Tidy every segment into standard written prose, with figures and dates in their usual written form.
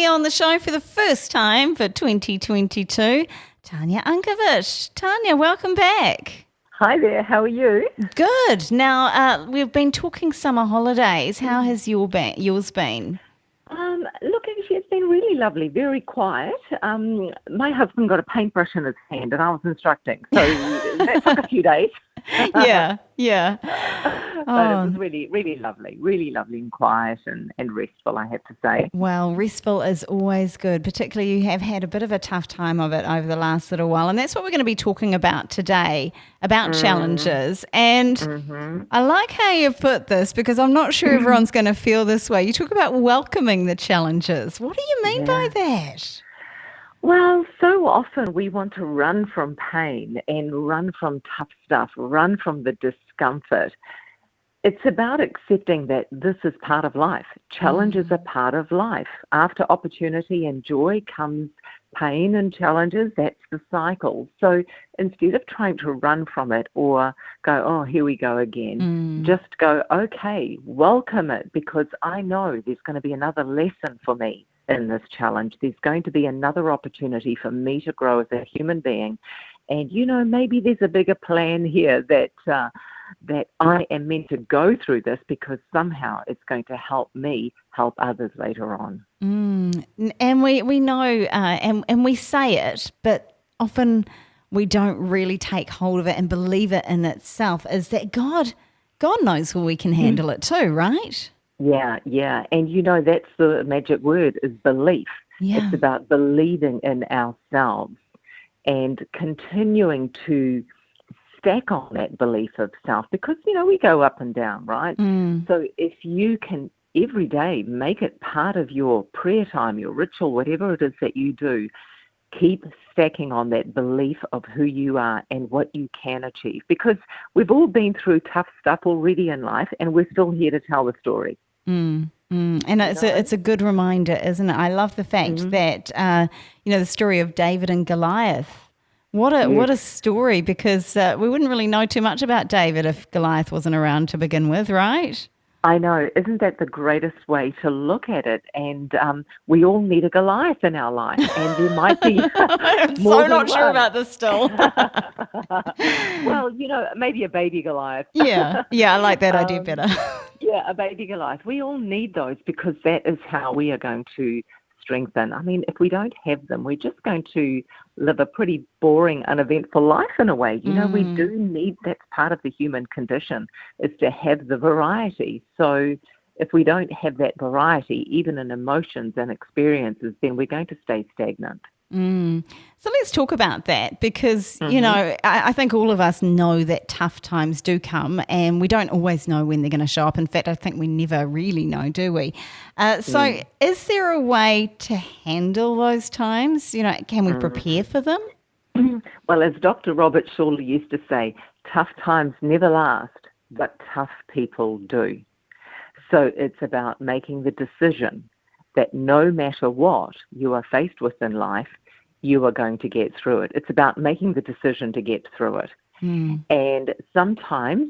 on the show for the first time for 2022, Tanya Unkovic. Tanya, welcome back. Hi there, how are you? Good. Now, we've been talking summer holidays. How has yours been? Look, actually, it's been really lovely, very quiet. My husband got a paintbrush in his hand and I was instructing, so that took a few days. Yeah. But it was Oh, really lovely and quiet and restful, I have to say. well, restful is always good, particularly you have had a bit of a tough time of it over the last little while. And that's what we're going to be talking about today, about challenges. And Mm-hmm. I like how you put this because I'm not sure everyone's going to feel this way. You talk about welcoming the challenges. What do you mean by Yeah. that? Well, so often we want to run from pain and run from tough stuff, run from the discomfort. It's about accepting that this is part of life. Challenges are part of life. After opportunity and joy comes pain and challenges. That's the cycle. So instead of trying to run from it or go, oh, here we go again, just go, okay, welcome it because I know there's going to be another lesson for me in this challenge. There's going to be another opportunity for me to grow as a human being. And, maybe there's a bigger plan here that I am meant to go through this because somehow it's going to help me help others later on. And we know, and we say it, but often we don't really take hold of it and believe it in itself. Is that God knows where we can handle it too, right? Yeah. And that's the magic word is belief. Yeah. It's about believing in ourselves and continuing to stack on that belief of self because, we go up and down, right? So if you can every day make it part of your prayer time, your ritual, whatever it is that you do, keep stacking on that belief of who you are and what you can achieve because we've all been through tough stuff already in life and we're still here to tell the story. And it's a good reminder, isn't it? I love the fact that, the story of David and Goliath. What a story, because we wouldn't really know too much about David if Goliath wasn't around to begin with, right? I know. Isn't that the greatest way to look at it? And we all need a Goliath in our life, and there might be I'm more so than not sure one. about this still. Well, maybe a baby Goliath. Yeah, I like that idea better. Yeah, a baby Goliath. We all need those because that is how we are going to strengthen. I mean, if we don't have them, we're just going to live a pretty boring, uneventful life in a way. We do need, that's part of the human condition, is to have the variety. So if we don't have that variety, even in emotions and experiences, then we're going to stay stagnant. So let's talk about that because, I think all of us know that tough times do come and we don't always know when they're going to show up. In fact, I think we never really know, do we? So is there a way to handle those times? Can we prepare for them? Well, as Dr. Robert Shawley used to say, tough times never last, but tough people do. So it's about making the decision that no matter what you are faced with in life, you are going to get through it. It's about making the decision to get through it. And sometimes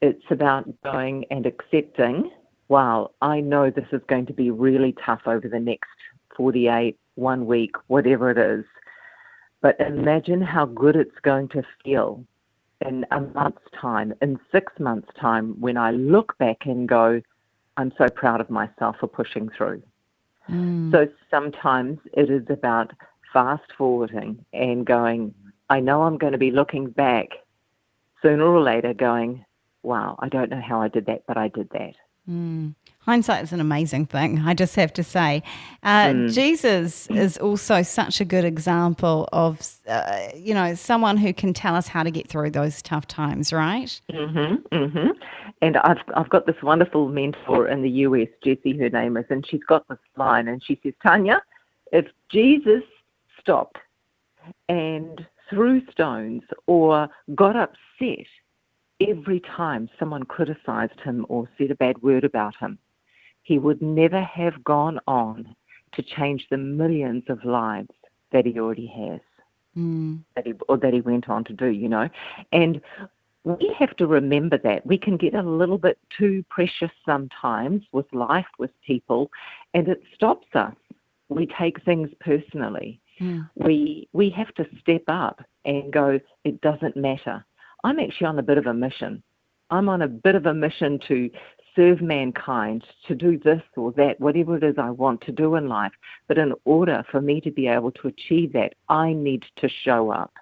it's about going and accepting, wow, I know this is going to be really tough over the next 48, 1 week, whatever it is. But imagine how good it's going to feel in a month's time, in 6 months' time, when I look back and go, I'm so proud of myself for pushing through. So sometimes it is about fast forwarding and going, I know I'm going to be looking back sooner or later going, wow, I don't know how I did that, but I did that. Hindsight is an amazing thing, I just have to say. Jesus is also such a good example of, someone who can tell us how to get through those tough times, right? And I've got this wonderful mentor in the US, Jessie, her name is, and she's got this line, and she says, Tanya, if Jesus stopped and threw stones or got upset every time someone criticized him or said a bad word about him, he would never have gone on to change the millions of lives that he already has, that he went on to do, And we have to remember that. We can get a little bit too precious sometimes with life, with people, and it stops us We take things personally. Mm. We have to step up and go, it doesn't matter. I'm actually on a bit of a mission. I'm on a bit of a mission to serve mankind, to do this or that, whatever it is I want to do in life. But in order for me to be able to achieve that, I need to show up.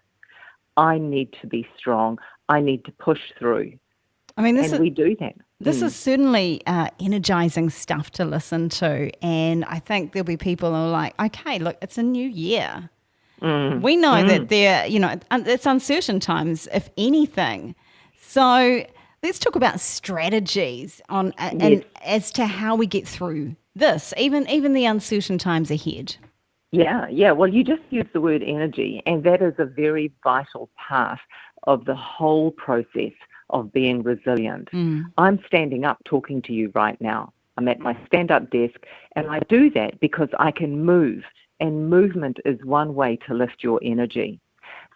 I need to be strong. I need to push through. I mean, We do that. This is certainly energizing stuff to listen to. And I think there'll be people who are like, okay, look, it's a new year. We know that it's uncertain times, if anything. So let's talk about strategies and as to how we get through this, even the uncertain times ahead. Yeah. Well, you just used the word energy, and that is a very vital part of the whole process of being resilient. I'm standing up talking to you right now. I'm at my stand-up desk, and I do that because I can move, and movement is one way to lift your energy.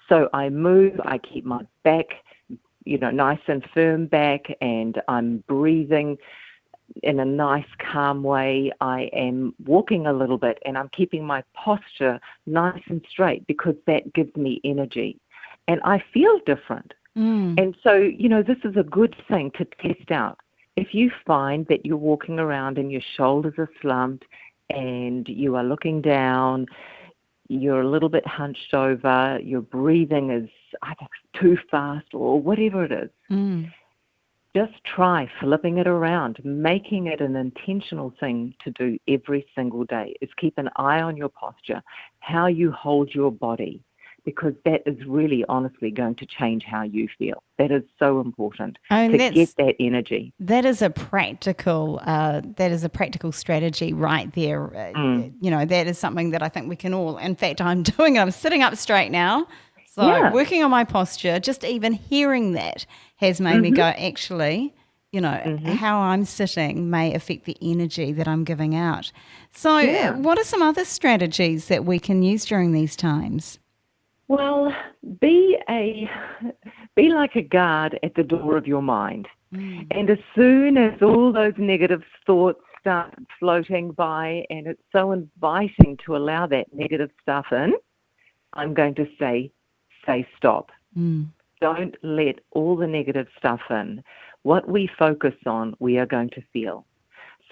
So I move, I keep my back, nice and firm back, and I'm breathing in a nice, calm way. I am walking a little bit, and I'm keeping my posture nice and straight because that gives me energy. And I feel different. And so, this is a good thing to test out. If you find that you're walking around and your shoulders are slumped and you are looking down, you're a little bit hunched over, your breathing is either too fast or whatever it is, just try flipping it around, making it an intentional thing to do every single day. Is keep an eye on your posture, how you hold your body, because that is really honestly going to change how you feel. That is so important to get that energy. That is a practical strategy right there. That is something that I think we can all, in fact, I'm doing it. I'm sitting up straight now. So working on my posture, just even hearing that has made me go, actually, how I'm sitting may affect the energy that I'm giving out. So what are some other strategies that we can use during these times? Well, be like a guard at the door of your mind. And as soon as all those negative thoughts start floating by, and it's so inviting to allow that negative stuff in, I'm going to say stop. Don't let all the negative stuff in. What we focus on, we are going to feel.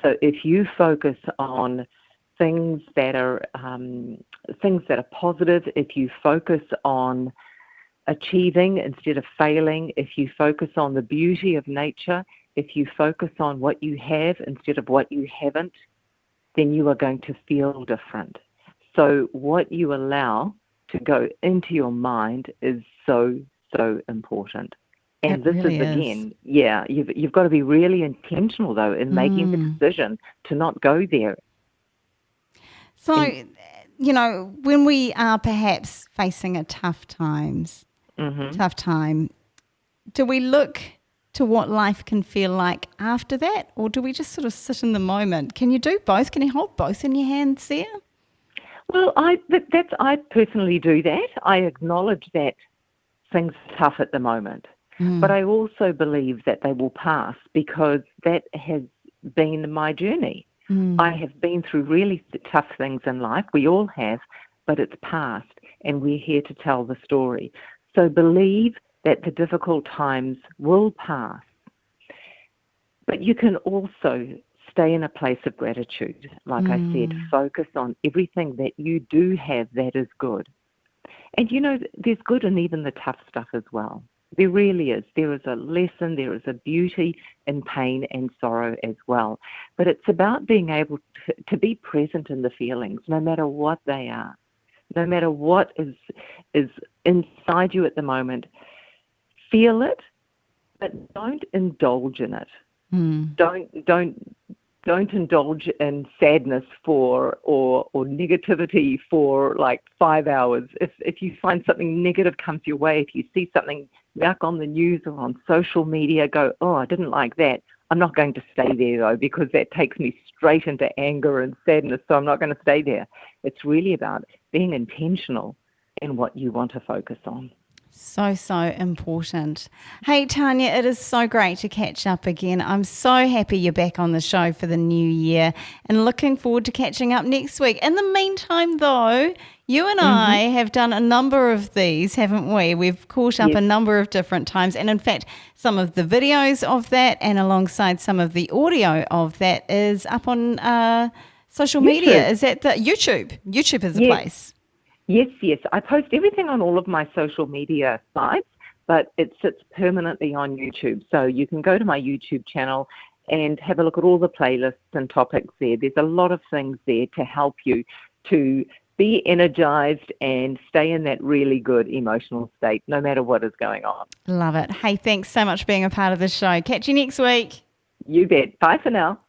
So if you focus on things that are positive, if you focus on achieving instead of failing, if you focus on the beauty of nature, if you focus on what you have instead of what you haven't, then you are going to feel different. So what you allow to go into your mind is so important. And this really is again, you've got to be really intentional though in making the decision to not go there. So, when we are perhaps facing a tough time, do we look to what life can feel like after that, or do we just sort of sit in the moment? Can you do both? Can you hold both in your hands there? Well, I personally do that. I acknowledge that things are tough at the moment, but I also believe that they will pass because that has been my journey. I have been through really tough things in life. We all have, but it's past, and we're here to tell the story. So believe that the difficult times will pass. But you can also stay in a place of gratitude. Like I said, focus on everything that you do have that is good. And there's good in even the tough stuff as well. There really is. There is a lesson, there is a beauty in pain and sorrow as well. But it's about being able to be present in the feelings, no matter what they are, no matter what is inside you at the moment. Feel it, but don't indulge in it. Don't indulge in sadness or negativity for like 5 hours. If you find something negative comes your way, if you see something back on the news or on social media, go, oh, I didn't like that. I'm not going to stay there though, because that takes me straight into anger and sadness, so I'm not going to stay there. It's really about being intentional in what you want to focus on. So, so important. Hey, Tanya, it is so great to catch up again. I'm so happy you're back on the show for the new year and looking forward to catching up next week. In the meantime, though, you and I have done a number of these, haven't we? We've caught up a number of different times. And in fact, some of the videos of that and alongside some of the audio of that is up on social media. Is that the YouTube? YouTube is the place. Yes. I post everything on all of my social media sites, but it sits permanently on YouTube. So you can go to my YouTube channel and have a look at all the playlists and topics there. There's a lot of things there to help you to be energized and stay in that really good emotional state, no matter what is going on. Love it. Hey, thanks so much for being a part of the show. Catch you next week. You bet. Bye for now.